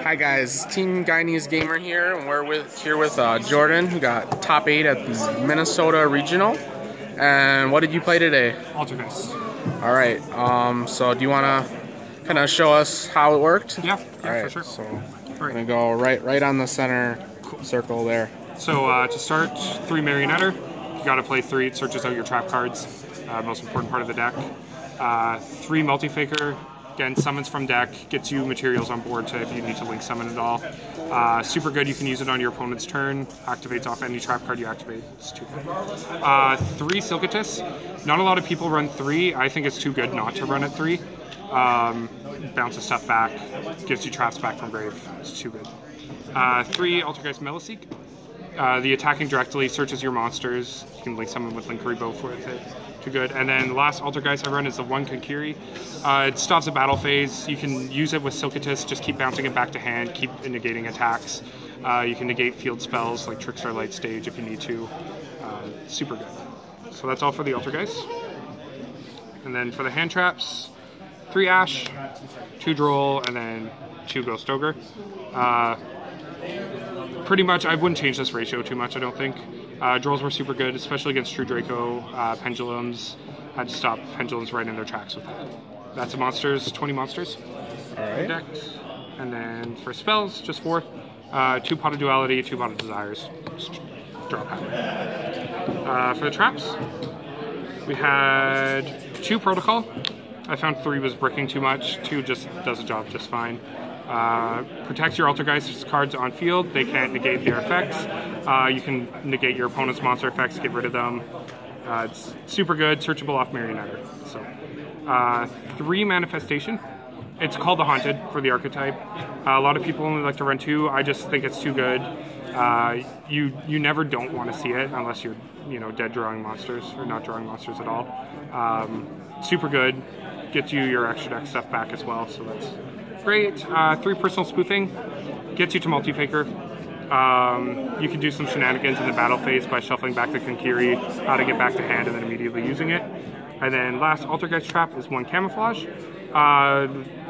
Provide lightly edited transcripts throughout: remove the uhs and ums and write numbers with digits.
Hi guys, Team Guyanese Gamer here, and we're here with Jordan, who got top 8 at the Minnesota Regional. And what did you play today? Altergeist. All right. So do you want to kind of show us how it worked? Yeah, All right, for sure. So we're gonna go right on the center circle there. So to start, 3 Marionetter. You got to play 3. It searches out your trap cards. Most important part of the deck. 3 Multi-Faker. Again, summons from deck, gets you materials on board to if you need to link summon it all. Super good, you can use it on your opponent's turn. Activates off any trap card you activate. It's too good. 3 Silkatus. Not a lot of people run 3. I think it's too good not to run at 3. Bounces stuff back, gives you traps back from grave. It's too good. 3 Altergeist Meliseek. The attacking directly searches your monsters. You can link summon with Linkery both with it. Too good. And then the last Altergeist I run is the 1 Konkiri. It stops a battle phase. You can use it with Silkatus, just keep bouncing it back to hand, keep negating attacks. You can negate field spells like Trickster Light Stage if you need to. Super good. So that's all for the Altergeist. And then for the hand traps, 3 Ash, 2 Droll, and then 2 Ghost Ogre. Pretty much, I wouldn't change this ratio too much, I don't think. Drolls were super good, especially against True Draco. Pendulums, had to stop Pendulums right in their tracks with that. That's the monsters, 20 monsters. Alright. And then for spells, just 4. 2 Pot of Duality, 2 Pot of Desires. Just draw power. For the traps, we had 2 Protocol. I found 3 was bricking too much, 2 just does the job just fine. Protects your Altergeist cards on field. They can't negate their effects. You can negate your opponent's monster effects, get rid of them. It's super good, searchable off Marionetter. So, 3 Manifestation. It's called the Haunted for the archetype. A lot of people only like to run 2. I just think it's too good. You never don't want to see it unless you're dead drawing monsters or not drawing monsters at all. Super good. Gets you your extra deck stuff back as well. So that's great. 3 Personal Spoofing, gets you to Multi-Faker. You can do some shenanigans in the battle phase by shuffling back the Konkiri, to get back to hand and then immediately using it. And then last Altergeist Trap is 1 Camouflage.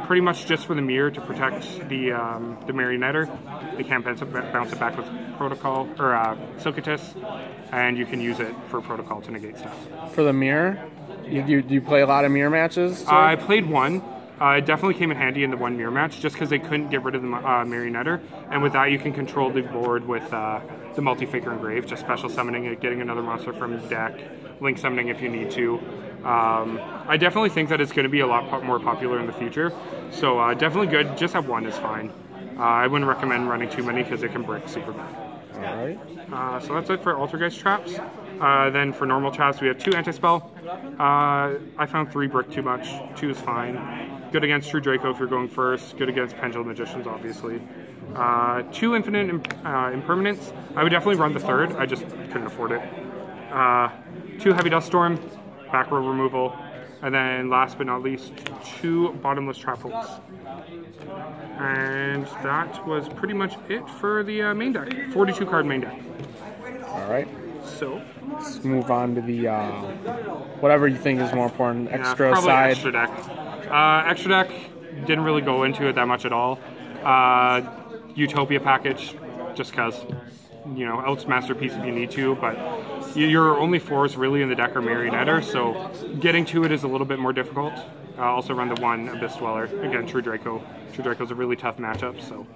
Pretty much just for the mirror to protect the Marionetter. They can't bounce it back with Protocol, or Silkatus, and you can use it for Protocol to negate stuff. For the mirror? Do you play a lot of mirror matches? I played 1. It definitely came in handy in the 1 mirror match, just because they couldn't get rid of the Marionetter, and with that you can control the board with the Multi-Faker Engrave, just special summoning it, getting another monster from the deck, link summoning if you need to. I definitely think that it's going to be a lot more popular in the future, so definitely good. Just have 1 is fine. I wouldn't recommend running too many because it can brick super bad. Alright. So that's it for Altergeist traps. Then for normal traps we have 2 Anti-Spell. I found 3 brick too much, 2 is fine. Good against True Draco if you're going first. Good against Pendulum Magicians, obviously. 2 Infinite Impermanence. I would definitely run the 3rd. I just couldn't afford it. 2 Heavy Dust Storm. Back row removal. And then last but not least, 2 Bottomless Trap Holes. And that was pretty much it for the main deck. 42 card main deck. Alright. So let's move on to the whatever you think is more important. Extra probably side. Extra deck. Extra deck, didn't really go into it that much at all. Utopia package, just because, Elf's Masterpiece if you need to, but your only 4s really in the deck are Marionetter, so getting to it is a little bit more difficult. Also run the 1 Abyss Dweller. Again, True Draco. True Draco's a really tough matchup, so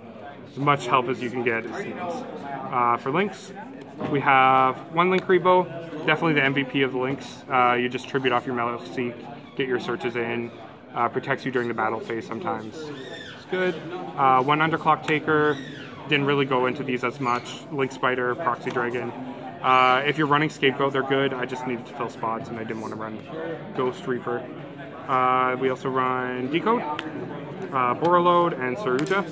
as much help as you can get is nice. For links, we have 1 Linkery Bow, definitely the MVP of the links. You just tribute off your Meliseek, get your searches in, protects you during the battle phase sometimes. It's good. 1 Underclock Taker, didn't really go into these as much. Link Spider, Proxy Dragon. If you're running Scapegoat, they're good. I just needed to fill spots and I didn't want to run Ghost Reaper. We also run Decode, Borreload, and Saruta.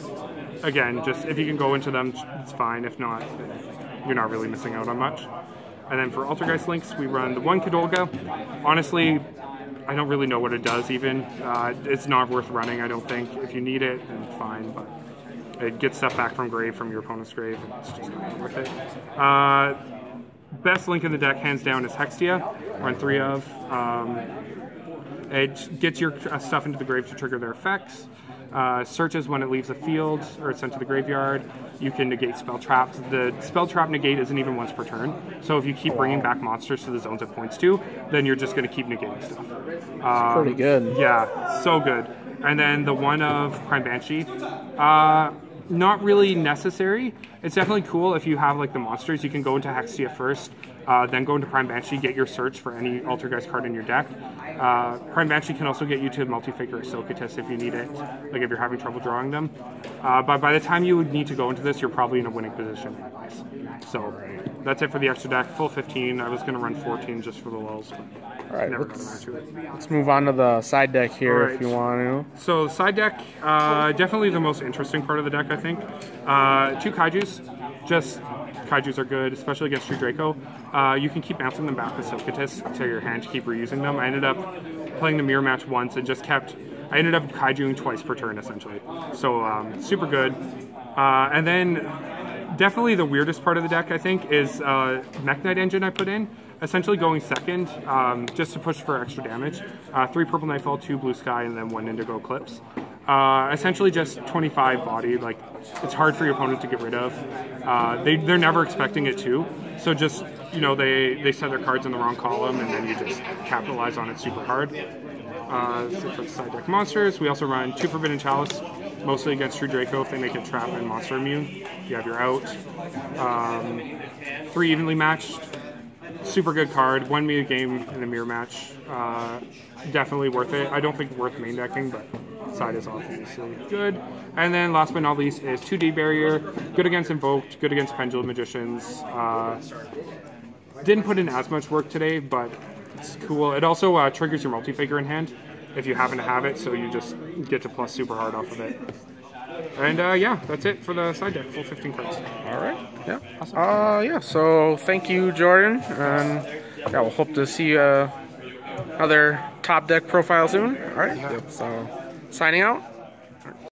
Again, just if you can go into them, it's fine. If not, you're not really missing out on much. And then for Altergeist links, we run the 1 Kadolga. Honestly, I don't really know what it does even. It's not worth running, I don't think. If you need it, then fine, but it gets stuff back from grave, from your opponent's grave, and it's just not worth it. Best link in the deck, hands down, is Hextia. Run 3 of. It gets your stuff into the grave to trigger their effects. Searches when it leaves the field or it's sent to the graveyard. You can negate spell traps. The spell trap negate isn't even once per turn. So if you keep bringing back monsters to the zones it points to, then you're just going to keep negating stuff. It's pretty good. Yeah, so good. And then the one of Prime Banshee, not really necessary. It's definitely cool if you have like the monsters. You can go into Hexia first, then go into Prime Banshee, get your search for any Altergeist card in your deck. Prime Banshee can also get you to Multi-Figure or Socatus if you need it, like if you're having trouble drawing them. But by the time you would need to go into this, you're probably in a winning position anyways. So that's it for the extra deck. Full 15. I was going to run 14 just for the lulls. All right, let's move on to the side deck here if you want to. So the side deck, definitely the most interesting part of the deck, I think. 2 Kaijus. Just Kaijus are good, especially against True Draco. You can keep bouncing them back with Socatus to your hand to keep reusing them. I ended up playing the mirror match once and just I ended up Kaijuing twice per turn essentially. So super good. And then definitely the weirdest part of the deck, I think, is Mech Knight engine I put in. Essentially going second, just to push for extra damage. 3 Purple Nightfall, 2 Blue Sky, and then 1 Indigo Eclipse. Essentially just 25 body, like it's hard for your opponent to get rid of. They're never expecting it to, so just, you know, they set their cards in the wrong column and then you just capitalize on it super hard. So for the side deck monsters, we also run 2 Forbidden Chalice, mostly against True Draco if they make it trap and monster immune. You have your out. 3 Evenly Matched. Super good card. Won me a game in a mirror match. Definitely worth it. I don't think worth main decking, but side is obviously good. And then last but not least is 2D Barrier. Good against Invoked, good against Pendulum Magicians. Didn't put in as much work today, but it's cool. It also triggers your Multi-Figure in hand if you happen to have it, so you just get to plus super hard off of it. And yeah, that's it for the side deck. Full 15 cards. All right. Yeah. Awesome. Yeah. So thank you, Jordan, and yeah, we'll hope to see another top deck profile soon. All right. Yeah. So signing out.